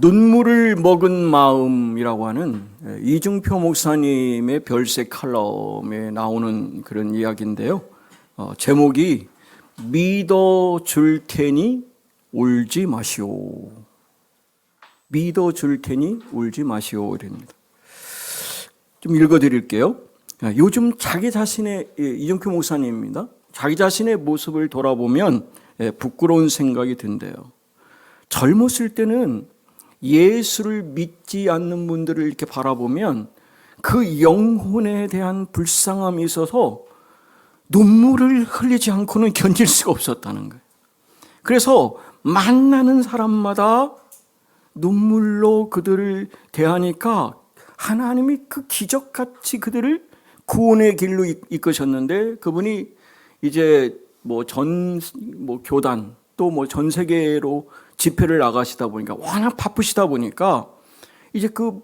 눈물을 먹은 마음이라고 하는 이중표 목사님의 별세 칼럼에 나오는 그런 이야기인데요. 제목이 믿어줄 테니 울지 마시오. 믿어줄 테니 울지 마시오 이랍니다. 좀 읽어드릴게요. 요즘 자기 자신의, 이중표 목사님입니다. 자기 자신의 모습을 돌아보면 부끄러운 생각이 든대요. 젊었을 때는 예수를 믿지 않는 분들을 이렇게 바라보면 그 영혼에 대한 불쌍함이 있어서 눈물을 흘리지 않고는 견딜 수가 없었다는 거예요. 그래서 만나는 사람마다 눈물로 그들을 대하니까 하나님이 그 기적같이 그들을 구원의 길로 이끄셨는데, 그분이 이제 교단 또 전 세계로 집회를 나가시다 보니까 워낙 바쁘시다 보니까 이제 그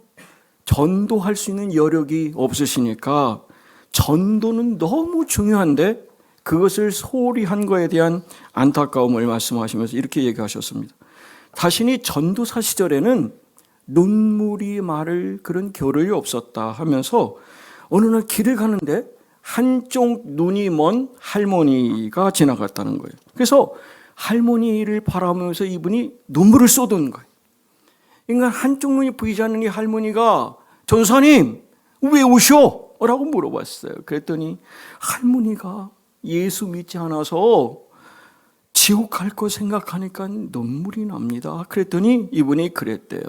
전도할 수 있는 여력이 없으시니까 전도는 너무 중요한데 그것을 소홀히 한 거에 대한 안타까움을 말씀하시면서 이렇게 얘기하셨습니다. 자신이 전도사 시절에는 눈물이 마를 그런 겨를이 없었다 하면서 어느 날 길을 가는데 한쪽 눈이 먼 할머니가 지나갔다는 거예요. 그래서 할머니를 바라보면서 이분이 눈물을 쏟은 거예요. 그러니까 한쪽 눈이 보이지 않는 이 할머니가 전사님 왜 오셔? 라고 물어봤어요. 그랬더니 할머니가 예수 믿지 않아서 지옥 갈 거 생각하니까 눈물이 납니다. 그랬더니 이분이 그랬대요.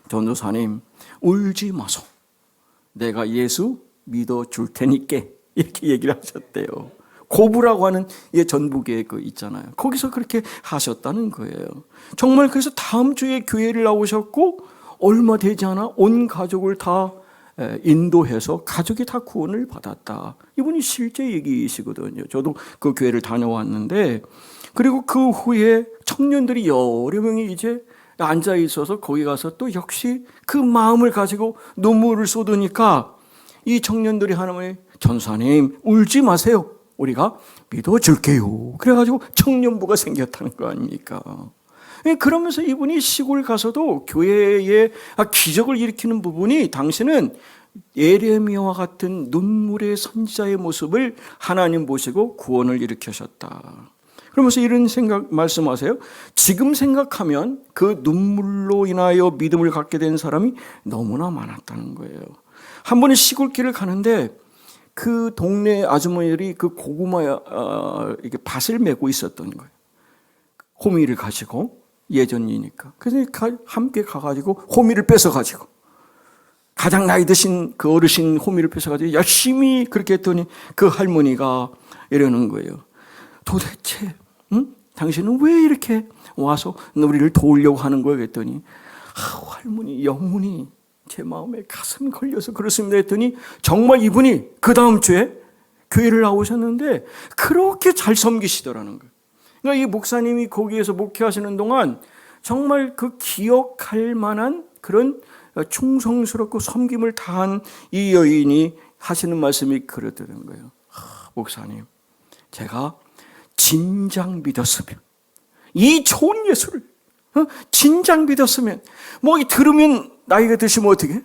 전도사님 울지 마소. 내가 예수 믿어줄 테니까 이렇게 얘기를 하셨대요. 고부라고 하는 전북에 있잖아요. 거기서 그렇게 하셨다는 거예요. 정말 그래서 다음 주에 교회를 나오셨고 얼마 되지 않아 온 가족을 다 인도해서 가족이 다 구원을 받았다. 이분이 실제 얘기이시거든요. 저도 그 교회를 다녀왔는데, 그리고 그 후에 청년들이 여러 명이 이제 앉아 있어서 거기 가서 또 역시 그 마음을 가지고 눈물을 쏟으니까 이 청년들이 하나님의 전사님 울지 마세요. 우리가 믿어줄게요. 그래가지고 청년부가 생겼다는 거 아닙니까? 그러면서 이분이 시골 가서도 교회에 기적을 일으키는 부분이, 당신은 예레미야와 같은 눈물의 선지자의 모습을 하나님 보시고 구원을 일으키셨다. 그러면서 이런 생각 말씀하세요. 지금 생각하면 그 눈물로 인하여 믿음을 갖게 된 사람이 너무나 많았다는 거예요. 한 번은 시골길을 가는데 그 동네 아주머니들이 그 고구마 이렇게 밭을 메고 있었던 거예요. 호미를 가지고, 예전이니까. 그래서 함께 가가지고 호미를 뺏어가지고, 가장 나이 드신 그 어르신 호미를 뺏어가지고 열심히 그렇게 했더니 그 할머니가 이러는 거예요. 도대체 당신은 왜 이렇게 와서 우리를 도우려고 하는 거예요? 그랬더니 할머니 영혼이 제 마음에 가슴이 걸려서 그렇습니다 했더니, 정말 이분이 그 다음 주에 교회를 나오셨는데 그렇게 잘 섬기시더라는 거예요. 그러니까 이 목사님이 거기에서 목회하시는 동안 정말 그 기억할 만한 그런 충성스럽고 섬김을 다한 이 여인이 하시는 말씀이 그러더라는 거예요. 목사님, 제가 진작 믿었으면, 이 좋은 예수를 진작 믿었으면, 들으면 나이가 드시면 어떻게?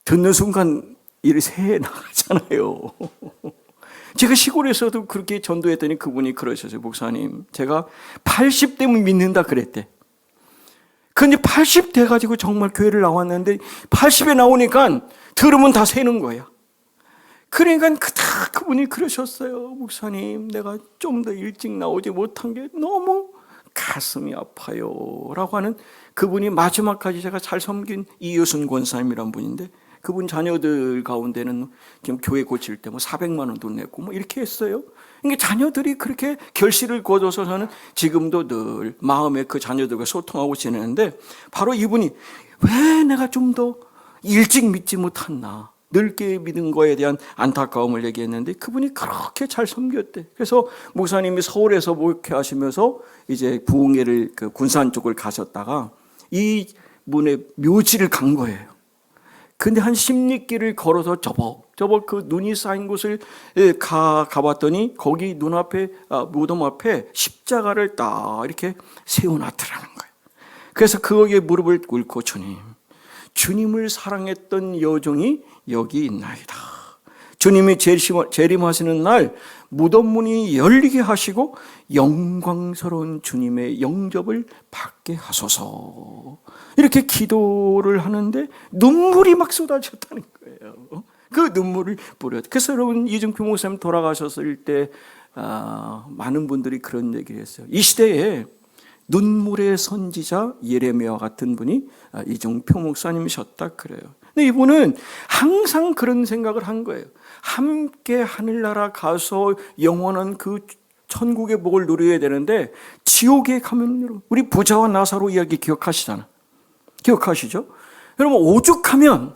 듣는 순간 일이 새해 나가잖아요. 제가 시골에서도 그렇게 전도했더니 그분이 그러셨어요. 목사님, 제가 80대면 믿는다 그랬대. 근데 80대 가지고 정말 교회를 나왔는데 80에 나오니까 들으면 다 새는 거야. 그러니까 그분이 그러셨어요. 목사님, 내가 좀 더 일찍 나오지 못한 게 너무 가슴이 아파요. 라고 하는, 그분이 마지막까지 제가 잘 섬긴 이효순 권사님이란 분인데, 그분 자녀들 가운데는 지금 교회 고칠 때 400만 원도 냈고 이렇게 했어요. 그러니까 자녀들이 그렇게 결실을 거둬서 저는 지금도 늘 마음에 그 자녀들과 소통하고 지내는데, 바로 이분이 왜 내가 좀 더 일찍 믿지 못했나, 늙게 믿은 거에 대한 안타까움을 얘기했는데 그분이 그렇게 잘 섬겼대. 그래서 목사님이 서울에서 목회하시면서 이제 부흥회를 군산 쪽을 가셨다가 이 분의 묘지를 간 거예요. 근데 한 10리길을 걸어서 저번 그 눈이 쌓인 곳을 가봤더니 거기 눈앞에 무덤 앞에 십자가를 딱 이렇게 세워놨더라는 거예요. 그래서 거기에 무릎을 꿇고 주님을 사랑했던 여종이 여기 있나이다. 주님이 재림하시는 날 무덤 문이 열리게 하시고 영광스러운 주님의 영접을 받게 하소서. 이렇게 기도를 하는데 눈물이 막 쏟아졌다는 거예요. 그 눈물을 뿌렸. 그래서 여러분 이중표 목사님 돌아가셨을 때 많은 분들이 그런 얘기를 했어요. 이 시대에 눈물의 선지자 예레미야와 같은 분이 이중표 목사님이셨다 그래요. 근데 이분은 항상 그런 생각을 한 거예요. 함께 하늘나라 가서 영원한 그 천국의 복을 누려야 되는데 지옥에 가면 우리 부자와 나사로 이야기 기억하시잖아요. 기억하시죠? 여러분 오죽하면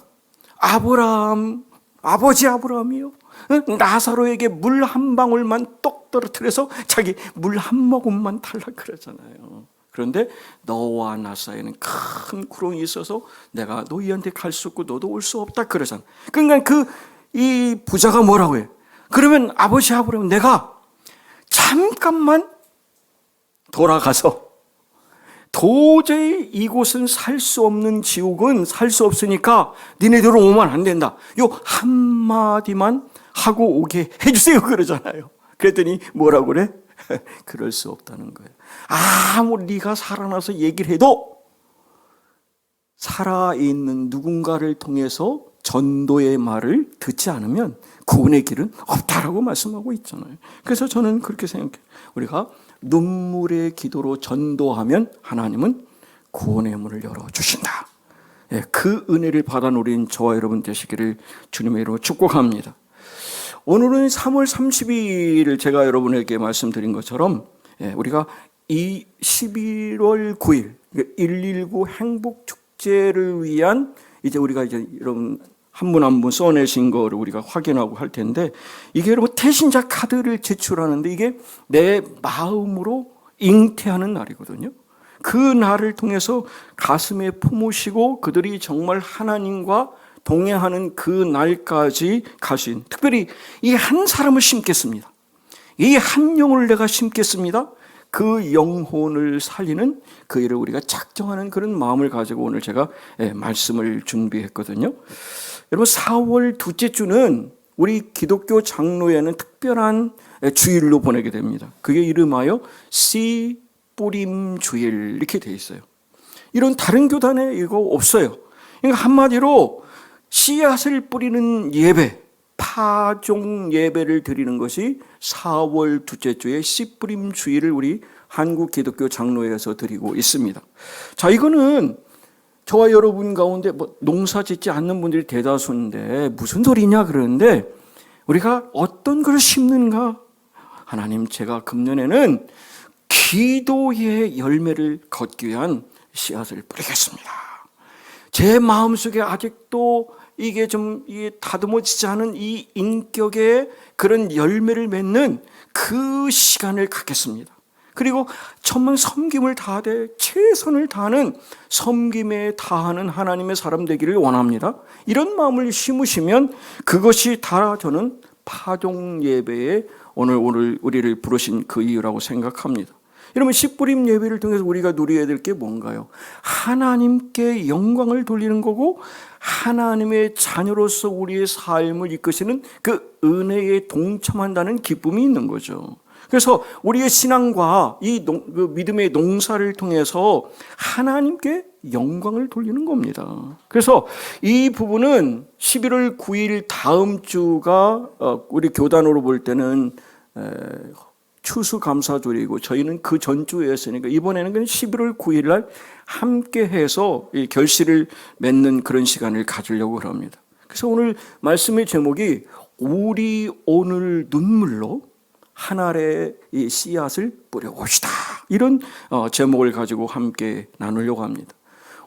아버지 아브라함이요, 나사로에게 물 한 방울만 똑 떨어뜨려서 자기 물 한 모금만 달라 그러잖아요. 그런데 너와 나 사이에는 큰 구렁이 있어서 내가 너희한테 갈 수 없고 너도 올 수 없다 그러잖아. 그러니까 이 부자가 뭐라고 해요? 그러면 아버지 아브라함, 내가 잠깐만 돌아가서 도저히 이곳은 살 수 없는 지옥은 살 수 없으니까 니네들은 오면 안 된다. 요 한마디만 하고 오게 해주세요 그러잖아요. 그랬더니 뭐라고 그래? 그럴 수 없다는 거예요. 아무리 네가 살아나서 얘기를 해도 살아있는 누군가를 통해서 전도의 말을 듣지 않으면 구원의 길은 없다라고 말씀하고 있잖아요. 그래서 저는 그렇게 생각해요. 우리가 눈물의 기도로 전도하면 하나님은 구원의 문을 열어주신다. 그 은혜를 받아 누린 저와 여러분 되시기를 주님의 이름으로 축복합니다. 오늘은 3월 30일을 제가 여러분에게 말씀드린 것처럼 우리가 이 11월 9일 119 행복축제를 위한 이제 우리가 이제 여러분 한 분 한 분 써내신 거를 우리가 확인하고 할 텐데, 이게 여러분 태신자 카드를 제출하는데 이게 내 마음으로 잉태하는 날이거든요. 그 날을 통해서 가슴에 품으시고 그들이 정말 하나님과 동행하는 그 날까지 갈 수 있는, 특별히 이 한 사람을 심겠습니다. 이 한 영혼을 내가 심겠습니다. 그 영혼을 살리는 그 일을 우리가 작정하는 그런 마음을 가지고 오늘 제가 말씀을 준비했거든요. 여러분 4월 둘째 주는 우리 기독교 장로회는 특별한 주일로 보내게 됩니다. 그게 이름하여 씨 뿌림 주일 이렇게 돼 있어요. 이런 다른 교단에 이거 없어요. 그러니까 한마디로 씨앗을 뿌리는 예배, 파종 예배를 드리는 것이 4월 둘째 주의 씨 뿌림 주일을 우리 한국 기독교 장로회에서 드리고 있습니다. 자, 이거는 저와 여러분 가운데 농사 짓지 않는 분들이 대다수인데 무슨 소리냐 그러는데, 우리가 어떤 걸 심는가? 하나님, 제가 금년에는 기도의 열매를 걷기 위한 씨앗을 뿌리겠습니다. 제 마음속에 아직도 이게 좀 다듬어지지 않은 이 인격의 그런 열매를 맺는 그 시간을 갖겠습니다. 그리고 정말 섬김을 다하되 최선을 다하는 섬김에 다하는 하나님의 사람 되기를 원합니다. 이런 마음을 심으시면 그것이 다 저는 파종 예배에 오늘 우리를 부르신 그 이유라고 생각합니다. 여러분, 씨뿌림 예배를 통해서 우리가 누려야 될 게 뭔가요? 하나님께 영광을 돌리는 거고, 하나님의 자녀로서 우리의 삶을 이끄시는 그 은혜에 동참한다는 기쁨이 있는 거죠. 그래서 우리의 신앙과 그 믿음의 농사를 통해서 하나님께 영광을 돌리는 겁니다. 그래서 이 부분은 11월 9일 다음 주가 우리 교단으로 볼 때는 추수감사절이고, 저희는 그 전주에 했으니까 이번에는 그냥 11월 9일 날 함께 해서 이 결실을 맺는 그런 시간을 가지려고 합니다. 그래서 오늘 말씀의 제목이 우리 오늘 눈물로 한 알의 이 씨앗을 뿌려봅시다. 이런 제목을 가지고 함께 나누려고 합니다.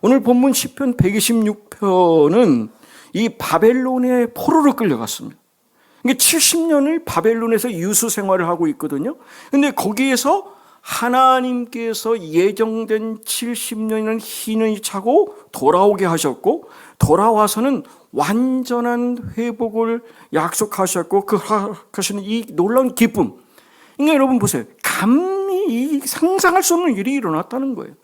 오늘 본문 시편 126편은 이 바벨론의 포로로 끌려갔습니다. 70년을 바벨론에서 유수 생활을 하고 있거든요. 근데 거기에서 하나님께서 예정된 70년이라는 희년이 차고 돌아오게 하셨고, 돌아와서는 완전한 회복을 약속하셨고 그 하시는 이 놀라운 기쁨. 그러니까 여러분 보세요. 감히 상상할 수 없는 일이 일어났다는 거예요.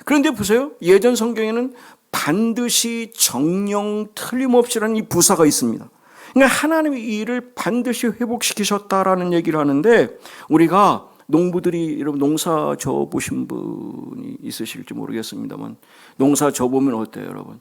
그런데 보세요. 예전 성경에는 반드시 정령 틀림없이라는 이 부사가 있습니다. 그러니까 하나님이 이 일을 반드시 회복시키셨다라는 얘기를 하는데, 우리가 농부들이 여러분 농사 져 보신 분이 있으실지 모르겠습니다만, 농사 져 보면 어때요, 여러분?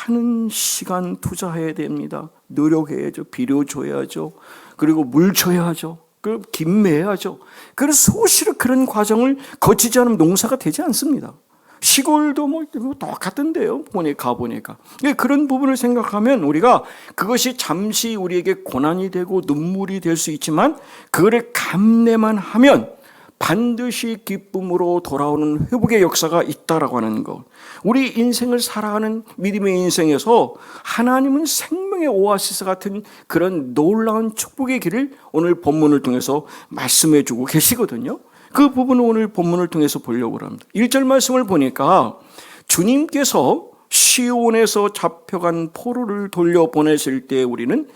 많은 시간 투자해야 됩니다. 노력해야죠. 비료 줘야죠. 그리고 물 줘야죠. 그리고 김매야죠. 그래서 수시로 그런 과정을 거치지 않으면 농사가 되지 않습니다. 시골도 뭐 똑같은데요. 가보니까. 그런 부분을 생각하면 우리가 그것이 잠시 우리에게 고난이 되고 눈물이 될 수 있지만 그거를 감내만 하면 반드시 기쁨으로 돌아오는 회복의 역사가 있다라고 하는 것. 우리 인생을 살아가는 믿음의 인생에서 하나님은 생명의 오아시스 같은 그런 놀라운 축복의 길을 오늘 본문을 통해서 말씀해 주고 계시거든요. 그 부분을 오늘 본문을 통해서 보려고 합니다. 1절 말씀을 보니까 주님께서 시온에서 잡혀간 포로를 돌려보내실 때 우리는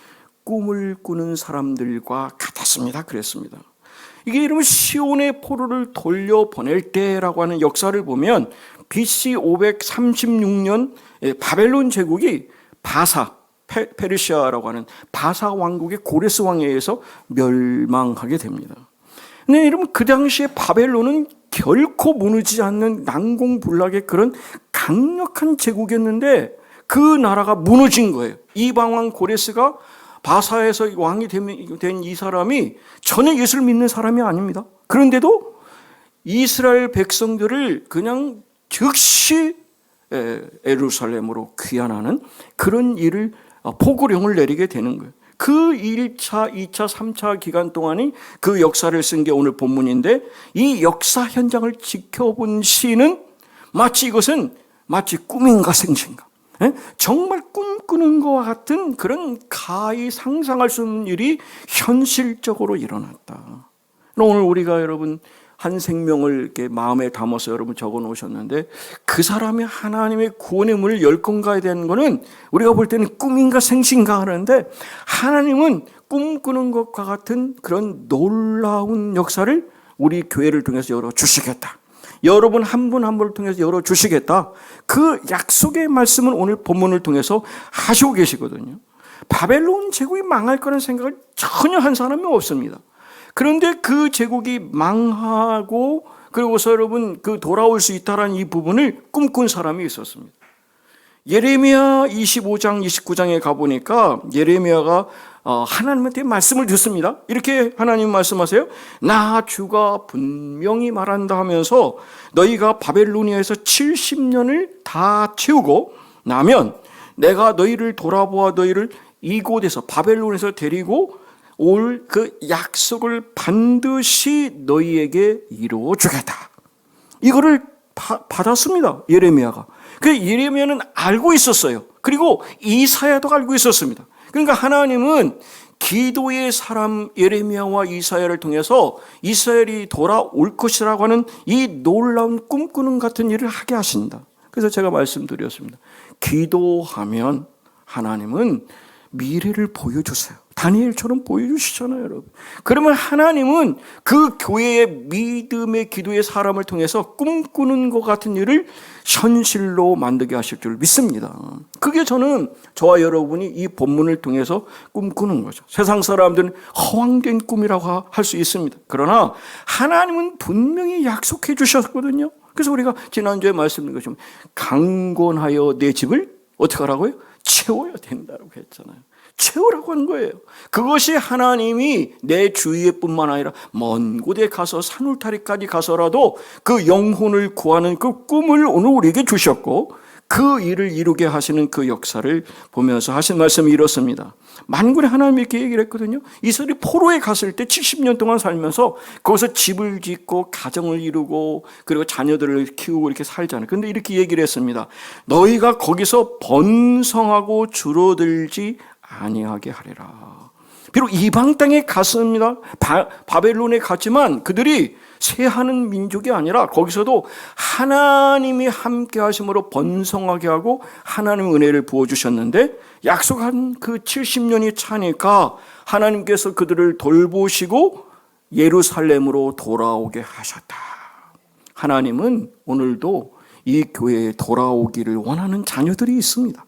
꿈을 꾸는 사람들과 같았습니다. 그랬습니다. 이게 이러면 시온의 포로를 돌려보낼 때라고 하는 역사를 보면 BC 536년 바벨론 제국이 페르시아라고 하는 바사 왕국의 고레스 왕에 의해서 멸망하게 됩니다. 근데 여러분 그 당시에 바벨론은 결코 무너지지 않는 난공불락의 그런 강력한 제국이었는데 그 나라가 무너진 거예요. 이방왕 고레스가 바사에서 왕이 된 이 사람이 전혀 예수를 믿는 사람이 아닙니다. 그런데도 이스라엘 백성들을 그냥 즉시 예루살렘으로 귀환하는 그런 일을 포고령을 내리게 되는 거예요. 그 1차, 2차, 3차 기간 동안이 그 역사를 쓴 게 오늘 본문인데, 이 역사 현장을 지켜본 시인은 이것은 마치 꿈인가 생신가, 정말 꿈꾸는 것과 같은 그런 가히 상상할 수 없는 일이 현실적으로 일어났다. 오늘 우리가 여러분 한 생명을 이렇게 마음에 담아서 여러분 적어 놓으셨는데, 그 사람이 하나님의 구원의 문을 열 건가에 대한 거는 우리가 볼 때는 꿈인가 생신가 하는데, 하나님은 꿈꾸는 것과 같은 그런 놀라운 역사를 우리 교회를 통해서 열어주시겠다. 여러분 한 분 한 분을 통해서 열어주시겠다. 그 약속의 말씀은 오늘 본문을 통해서 하시고 계시거든요. 바벨론 제국이 망할 거라는 생각을 전혀 한 사람이 없습니다. 그런데 그 제국이 망하고 그리고서 여러분 그 돌아올 수 있다라는 이 부분을 꿈꾼 사람이 있었습니다. 예레미야 25장 29장에 가보니까 예레미야가 하나님한테 말씀을 듣습니다. 이렇게 하나님 말씀하세요. 나 주가 분명히 말한다 하면서 너희가 바벨로니아에서 70년을 다 채우고 나면 내가 너희를 돌아보아 너희를 이곳에서 바벨론에서 데리고 올 그 약속을 반드시 너희에게 이루어 주겠다. 이거를 받았습니다. 예레미야가. 그 예레미야는 알고 있었어요. 그리고 이사야도 알고 있었습니다. 그러니까 하나님은 기도의 사람 예레미야와 이사야를 통해서 이스라엘이 돌아올 것이라고 하는 이 놀라운 꿈꾸는 같은 일을 하게 하신다. 그래서 제가 말씀드렸습니다. 기도하면 하나님은 미래를 보여주세요. 다니엘처럼 보여주시잖아요, 여러분. 그러면 하나님은 그 교회의 믿음의 기도의 사람을 통해서 꿈꾸는 것 같은 일을 현실로 만들게 하실 줄 믿습니다. 그게 저와 여러분이 이 본문을 통해서 꿈꾸는 거죠. 세상 사람들은 허황된 꿈이라고 할 수 있습니다. 그러나 하나님은 분명히 약속해 주셨거든요. 그래서 우리가 지난주에 말씀드린 것처럼 강권하여 내 집을 어떻게 하라고요? 채워야 된다고 했잖아요. 채우라고 한 거예요. 그것이 하나님이 내 주위에 뿐만 아니라 먼 곳에 가서 산울타리까지 가서라도 그 영혼을 구하는 그 꿈을 오늘 우리에게 주셨고, 그 일을 이루게 하시는 그 역사를 보면서 하신 말씀이 이렇습니다. 만군의 하나님이 이렇게 얘기를 했거든요. 이스라엘이 포로에 갔을 때 70년 동안 살면서 거기서 집을 짓고 가정을 이루고 그리고 자녀들을 키우고 이렇게 살잖아요. 그런데 이렇게 얘기를 했습니다. 너희가 거기서 번성하고 줄어들지 아니하게 하리라. 비록 이방 땅에 갔습니다. 바벨론에 갔지만 그들이 세하는 민족이 아니라 거기서도 하나님이 함께 하심으로 번성하게 하고 하나님의 은혜를 부어주셨는데 약속한 그 70년이 차니까 하나님께서 그들을 돌보시고 예루살렘으로 돌아오게 하셨다. 하나님은 오늘도 이 교회에 돌아오기를 원하는 자녀들이 있습니다.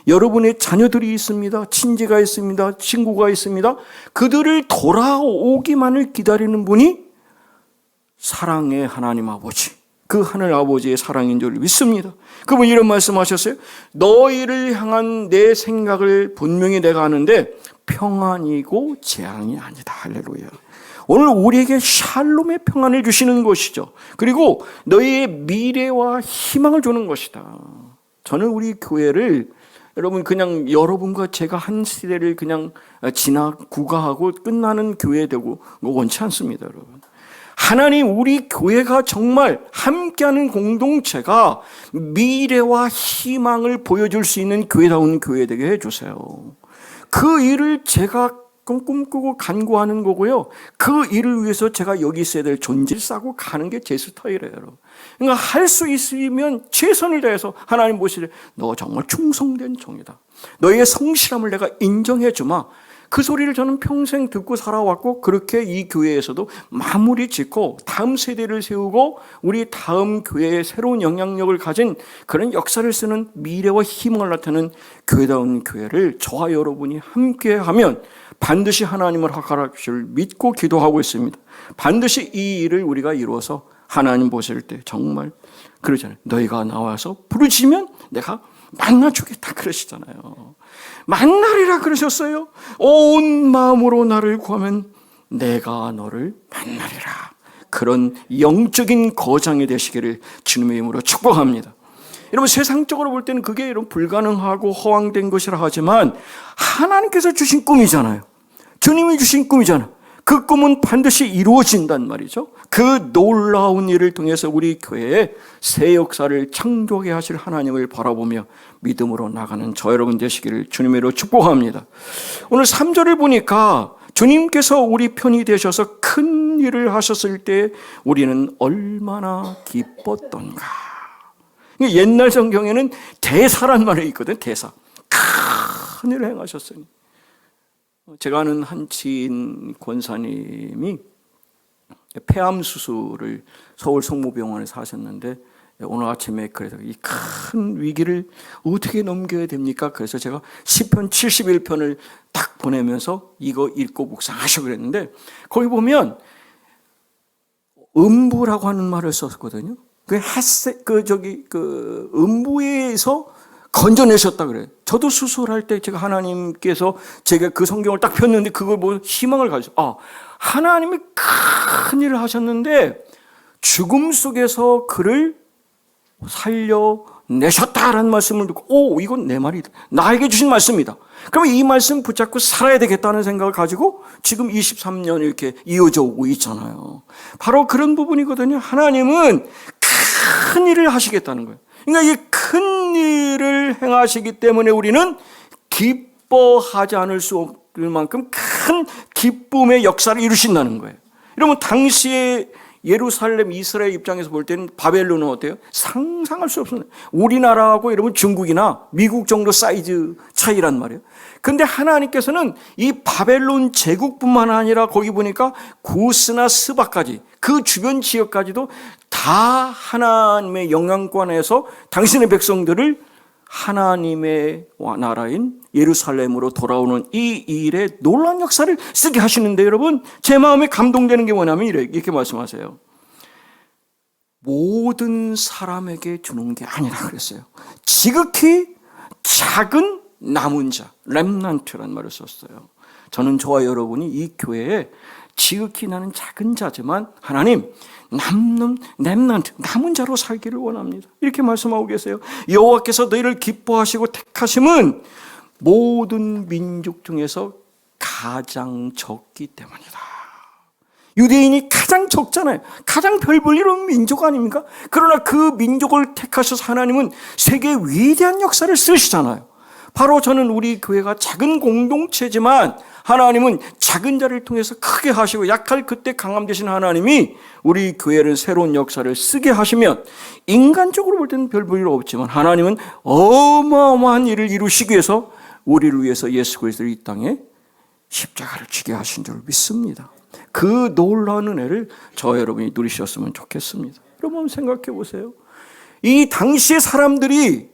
여러분의 자녀들이 있습니다. 친지가 있습니다. 친구가 있습니다. 그들을 돌아오기만을 기다리는 분이 사랑의 하나님 아버지, 그 하늘 아버지의 사랑인 줄 믿습니다. 그분 이런 말씀하셨어요. 너희를 향한 내 생각을 분명히 내가 아는데 평안이고 재앙이 아니다. 할렐루야. 오늘 우리에게 샬롬의 평안을 주시는 것이죠. 그리고 너희의 미래와 희망을 주는 것이다. 저는 우리 교회를 여러분 그냥 여러분과 제가 한 시대를 그냥 구가하고 끝나는 교회 되고 원치 않습니다, 여러분. 하나님 우리 교회가 정말 함께하는 공동체가 미래와 희망을 보여줄 수 있는 교회다운 교회 되게 해주세요. 그 일을 제가 꿈꾸고 간구하는 거고요. 그 일을 위해서 제가 여기 있어야 될 존재를 싸고 가는 게 제 스타일이에요. 그러니까 할 수 있으면 최선을 다해서 하나님 보시되 너 정말 충성된 종이다. 너희의 성실함을 내가 인정해 주마. 그 소리를 저는 평생 듣고 살아왔고 그렇게 이 교회에서도 마무리 짓고 다음 세대를 세우고 우리 다음 교회에 새로운 영향력을 가진 그런 역사를 쓰는 미래와 희망을 나타내는 교회다운 교회를 저와 여러분이 함께하면 반드시 하나님을 허락하실 믿고 기도하고 있습니다. 반드시 이 일을 우리가 이루어서 하나님 보실 때 정말 그러잖아요. 너희가 나와서 부르시면 내가 만나주겠다 그러시잖아요. 만나리라 그러셨어요. 온 마음으로 나를 구하면 내가 너를 만나리라. 그런 영적인 거장이 되시기를 주님의 이름으로 축복합니다. 여러분 세상적으로 볼 때는 그게 여러분 불가능하고 허황된 것이라 하지만 하나님께서 주신 꿈이잖아요. 주님이 주신 꿈이잖아요. 그 꿈은 반드시 이루어진단 말이죠. 그 놀라운 일을 통해서 우리 교회에 새 역사를 창조하게 하실 하나님을 바라보며 믿음으로 나가는 저 여러분 되시기를 주님으로 축복합니다. 오늘 3절을 보니까 주님께서 우리 편이 되셔서 큰 일을 하셨을 때 우리는 얼마나 기뻤던가. 옛날 성경에는 대사란 말이 있거든. 대사. 큰 일을 행하셨으니. 제가 아는 한 지인 권사님이 폐암 수술을 서울 성모병원에서 하셨는데 오늘 아침에 그래서 이 큰 위기를 어떻게 넘겨야 됩니까? 그래서 제가 시편 71편을 딱 보내면서 이거 읽고 묵상하시고 그랬는데 거기 보면 음부라고 하는 말을 썼거든요. 음부에서 건져내셨다 그래요. 저도 수술할 때 제가 하나님께서 제가 그 성경을 딱 폈는데 그걸 보고 희망을 가졌어요. 하나님이 큰 일을 하셨는데 죽음 속에서 그를 살려내셨다라는 말씀을 듣고 이건 내 말이다. 나에게 주신 말씀이다. 그러면 이 말씀 붙잡고 살아야 되겠다는 생각을 가지고 지금 23년 이렇게 이어져 오고 있잖아요. 바로 그런 부분이거든요. 하나님은 큰 일을 하시겠다는 거예요. 그러니까 이 큰 일을 행하시기 때문에 우리는 기뻐하지 않을 수 없을 만큼 큰 기쁨의 역사를 이루신다는 거예요. 여러분 당시에 예루살렘 이스라엘 입장에서 볼 때는 바벨론은 어때요? 상상할 수 없어요. 우리나라하고 여러분 중국이나 미국 정도 사이즈 차이란 말이에요. 근데 하나님께서는 이 바벨론 제국뿐만 아니라 거기 보니까 구스나 스바까지 그 주변 지역까지도 다 하나님의 영향권에서 당신의 백성들을 하나님의 나라인 예루살렘으로 돌아오는 이 일에 놀라운 역사를 쓰게 하시는데 여러분 제 마음에 감동되는 게 뭐냐면 이렇게 말씀하세요. 모든 사람에게 주는 게 아니라 그랬어요. 지극히 작은 남은 자, 렘넌트라는 말을 썼어요. 저는 저와 여러분이 이 교회에 지극히 나는 작은 자지만 하나님 남는 렘넌트 남은 자로 살기를 원합니다. 이렇게 말씀하고 계세요. 여호와께서 너희를 기뻐하시고 택하심은 모든 민족 중에서 가장 적기 때문이다. 유대인이 가장 적잖아요. 가장 별 볼 일 없는 민족 아닙니까? 그러나 그 민족을 택하셔서 하나님은 세계의 위대한 역사를 쓰시잖아요. 바로 저는 우리 교회가 작은 공동체지만 하나님은 작은 자를 통해서 크게 하시고 약할 그때 강함 되신 하나님이 우리 교회를 새로운 역사를 쓰게 하시면 인간적으로 볼 때는 별 볼일 없지만 하나님은 어마어마한 일을 이루시기 위해서 우리를 위해서 예수 그리스도를 이 땅에 십자가를 지게 하신 줄 믿습니다. 그 놀라운 은혜를 저 여러분이 누리셨으면 좋겠습니다. 여러분 생각해 보세요. 이 당시의 사람들이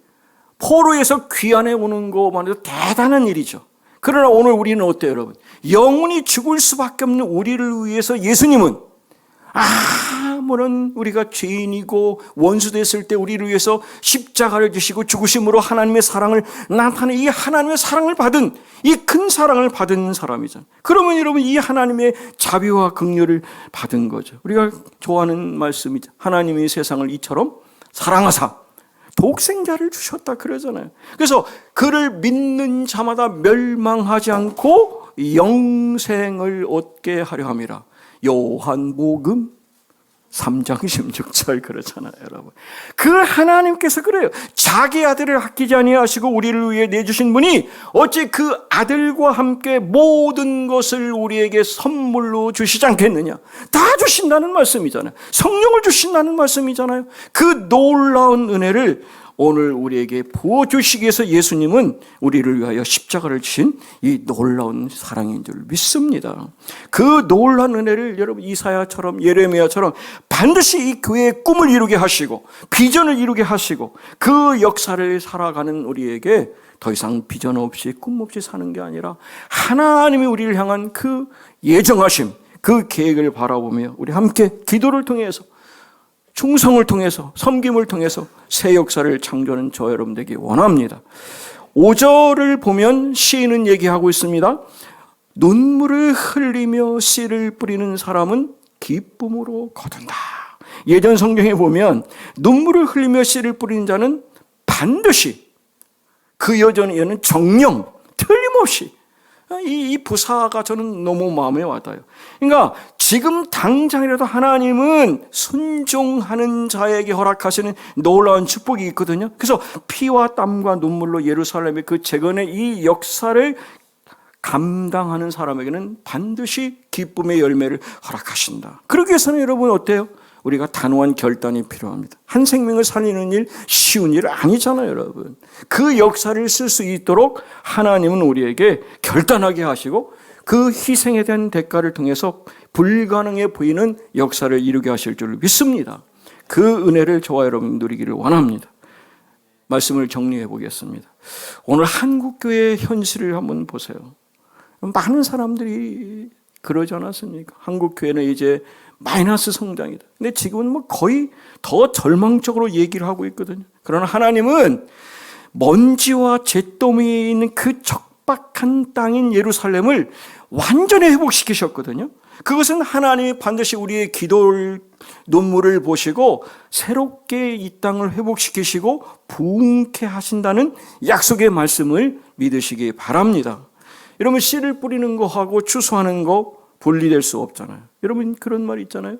포로에서 귀환해 오는 것만 해도 대단한 일이죠. 그러나 오늘 우리는 어때요, 여러분? 영원히 죽을 수밖에 없는 우리를 위해서 예수님은 아무런 우리가 죄인이고 원수 됐을 때 우리를 위해서 십자가를 지시고 죽으심으로 하나님의 사랑을 나타내 이 하나님의 사랑을 받은 이 큰 사랑을 받은 사람이잖아요. 그러면 여러분 이 하나님의 자비와 긍휼을 받은 거죠. 우리가 좋아하는 말씀이죠. 하나님이 세상을 이처럼 사랑하사 독생자를 주셨다 그러잖아요. 그래서 그를 믿는 자마다 멸망하지 않고 영생을 얻게 하려 함이라. 요한복음 3장 16절 그러잖아요, 여러분. 그 하나님께서 그래요. 자기 아들을 아끼지 아니하시고 우리를 위해 내주신 분이 어찌 그 아들과 함께 모든 것을 우리에게 선물로 주시지 않겠느냐. 다 주신다는 말씀이잖아요. 성령을 주신다는 말씀이잖아요. 그 놀라운 은혜를 오늘 우리에게 부어주시기 위해서 예수님은 우리를 위하여 십자가를 지신 이 놀라운 사랑인 줄 믿습니다. 그 놀라운 은혜를 여러분 이사야처럼 예레미야처럼 반드시 이 교회의 꿈을 이루게 하시고 비전을 이루게 하시고 그 역사를 살아가는 우리에게 더 이상 비전 없이 꿈 없이 사는 게 아니라 하나님이 우리를 향한 그 예정하심, 그 계획을 바라보며 우리 함께 기도를 통해서 충성을 통해서 섬김을 통해서 새 역사를 창조하는 저 여러분 되기 원합니다. 5절을 보면 시인은 얘기하고 있습니다. 눈물을 흘리며 씨를 뿌리는 사람은 기쁨으로 거둔다. 예전 성경에 보면 눈물을 흘리며 씨를 뿌리는 자는 반드시 그 여전에는 정령 틀림없이 이 부사가 저는 너무 마음에 와닿아요. 그러니까 지금 당장이라도 하나님은 순종하는 자에게 허락하시는 놀라운 축복이 있거든요. 그래서 피와 땀과 눈물로 예루살렘의 그 재건의 이 역사를 감당하는 사람에게는 반드시 기쁨의 열매를 허락하신다. 그러기 위해서는 여러분 어때요? 우리가 단호한 결단이 필요합니다. 한 생명을 살리는 일 쉬운 일 아니잖아요, 여러분. 그 역사를 쓸 수 있도록 하나님은 우리에게 결단하게 하시고 그 희생에 대한 대가를 통해서 불가능해 보이는 역사를 이루게 하실 줄 믿습니다. 그 은혜를 저와 여러분 누리기를 원합니다. 말씀을 정리해 보겠습니다. 오늘 한국교회의 현실을 한번 보세요. 많은 사람들이 그러지 않았습니까? 한국교회는 이제 마이너스 성장이다. 근데 지금은 뭐 거의 더 절망적으로 얘기를 하고 있거든요. 그러나 하나님은 먼지와 잿더미 있는 그 척박한 땅인 예루살렘을 완전히 회복시키셨거든요. 그것은 하나님이 반드시 우리의 기도를 눈물을 보시고 새롭게 이 땅을 회복시키시고 부흥케 하신다는 약속의 말씀을 믿으시기 바랍니다. 여러분 씨를 뿌리는 거하고 추수하는 거 분리될 수 없잖아요. 여러분 그런 말 있잖아요.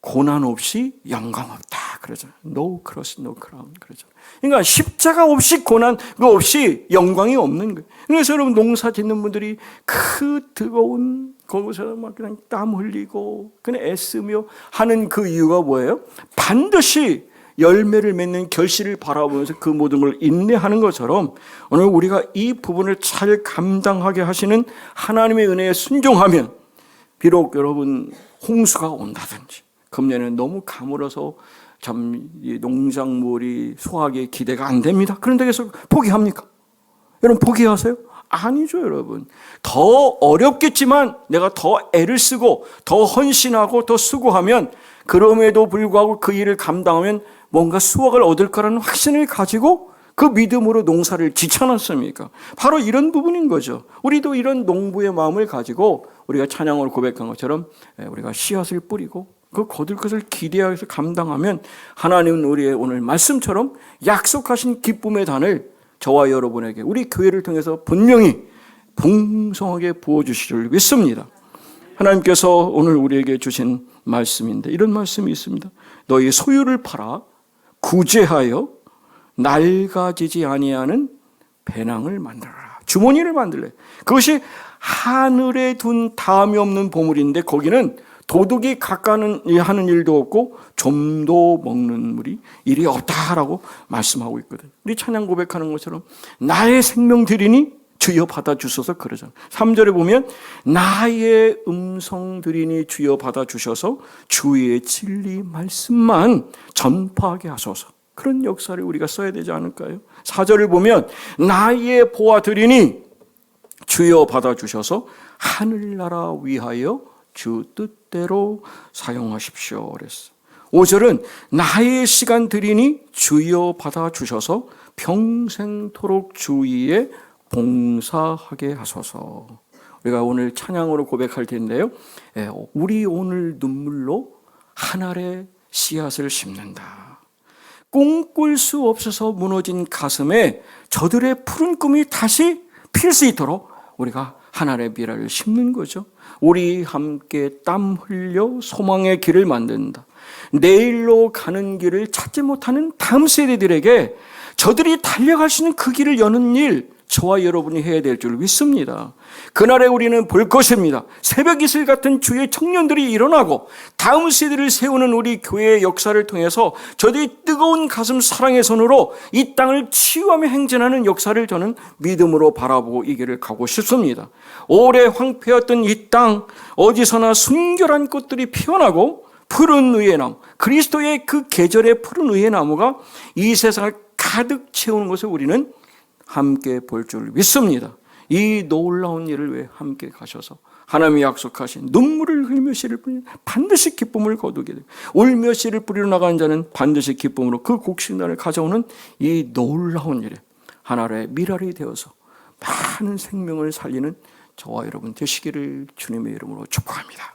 고난 없이 영광 없다 그러잖아요. No cross, no crown 그러잖아요. 그러니까 십자가 없이 고난 없이 영광이 없는 거예요. 그래서 여러분 농사 짓는 분들이 그 뜨거운 거기서 막 그냥 땀 흘리고 그냥 애쓰며 하는 그 이유가 뭐예요? 반드시 열매를 맺는 결실을 바라보면서 그 모든 걸 인내하는 것처럼 오늘 우리가 이 부분을 잘 감당하게 하시는 하나님의 은혜에 순종하면 비록 여러분 홍수가 온다든지 금년에는 너무 가물어서 참 농작물이 수확에 기대가 안 됩니다. 그런데 계속 포기합니까? 여러분 포기하세요? 아니죠, 여러분. 더 어렵겠지만 내가 더 애를 쓰고 더 헌신하고 더 수고하면 그럼에도 불구하고 그 일을 감당하면 뭔가 수확을 얻을 거라는 확신을 가지고 그 믿음으로 농사를 짓지 않았습니까? 바로 이런 부분인 거죠. 우리도 이런 농부의 마음을 가지고 우리가 찬양으로 고백한 것처럼 우리가 씨앗을 뿌리고 그 거둘 것을 기대해서 감당하면 하나님은 우리의 오늘 말씀처럼 약속하신 기쁨의 단을 저와 여러분에게 우리 교회를 통해서 분명히 풍성하게 부어주실 줄 믿습니다. 하나님께서 오늘 우리에게 주신 말씀인데 이런 말씀이 있습니다. 너희 소유를 팔아 구제하여 낡아지지 아니하는 배낭을 만들어라. 주머니를 만들래. 그것이 하늘에 둔 다음이 없는 보물인데 거기는 도둑이 가까는 하는 일도 없고 좀도 먹는 일이 없다라고 말씀하고 있거든. 우리 찬양 고백하는 것처럼 나의 생명 드리니 주여 받아주셔서 그러잖아. 3절에 보면 나의 음성 드리니 주여 받아주셔서 주의 진리 말씀만 전파하게 하소서. 그런 역사를 우리가 써야 되지 않을까요? 4절을 보면 나의 보아 드리니 주여 받아주셔서 하늘나라 위하여 주 뜻대로 사용하십시오 그랬어. 5절은 나의 시간 드리니 주여 받아주셔서 평생토록 주 위에 봉사하게 하소서. 우리가 오늘 찬양으로 고백할 텐데요. 우리 오늘 눈물로 한 알의 씨앗을 심는다. 꿈꿀 수 없어서 무너진 가슴에 저들의 푸른 꿈이 다시 필 수 있도록 우리가 한 알의 미라를 심는 거죠. 우리 함께 땀 흘려 소망의 길을 만든다. 내일로 가는 길을 찾지 못하는 다음 세대들에게 저들이 달려갈 수 있는 그 길을 여는 일, 저와 여러분이 해야 될 줄 믿습니다. 그날에 우리는 볼 것입니다. 새벽 이슬 같은 주의 청년들이 일어나고 다음 세대를 세우는 우리 교회의 역사를 통해서 저들이 뜨거운 가슴 사랑의 손으로 이 땅을 치유하며 행진하는 역사를 저는 믿음으로 바라보고 이 길을 가고 싶습니다. 오래 황폐했던 이 땅, 어디서나 순결한 꽃들이 피어나고 푸른 의의 나무, 그리스도의 그 계절의 푸른 의의 나무가 이 세상을 가득 채우는 것을 우리는 함께 볼 줄 믿습니다. 이 놀라운 일을 왜 함께 가셔서 하나님이 약속하신 눈물을 흘리며 씨를 뿌리는 반드시 기쁨을 거두게 되고 울며 씨를 뿌리러 나가는 자는 반드시 기쁨으로 그 곡식단을 가져오는 이 놀라운 일에 하나의 미랄이 되어서 많은 생명을 살리는 저와 여러분 되시기를 주님의 이름으로 축복합니다.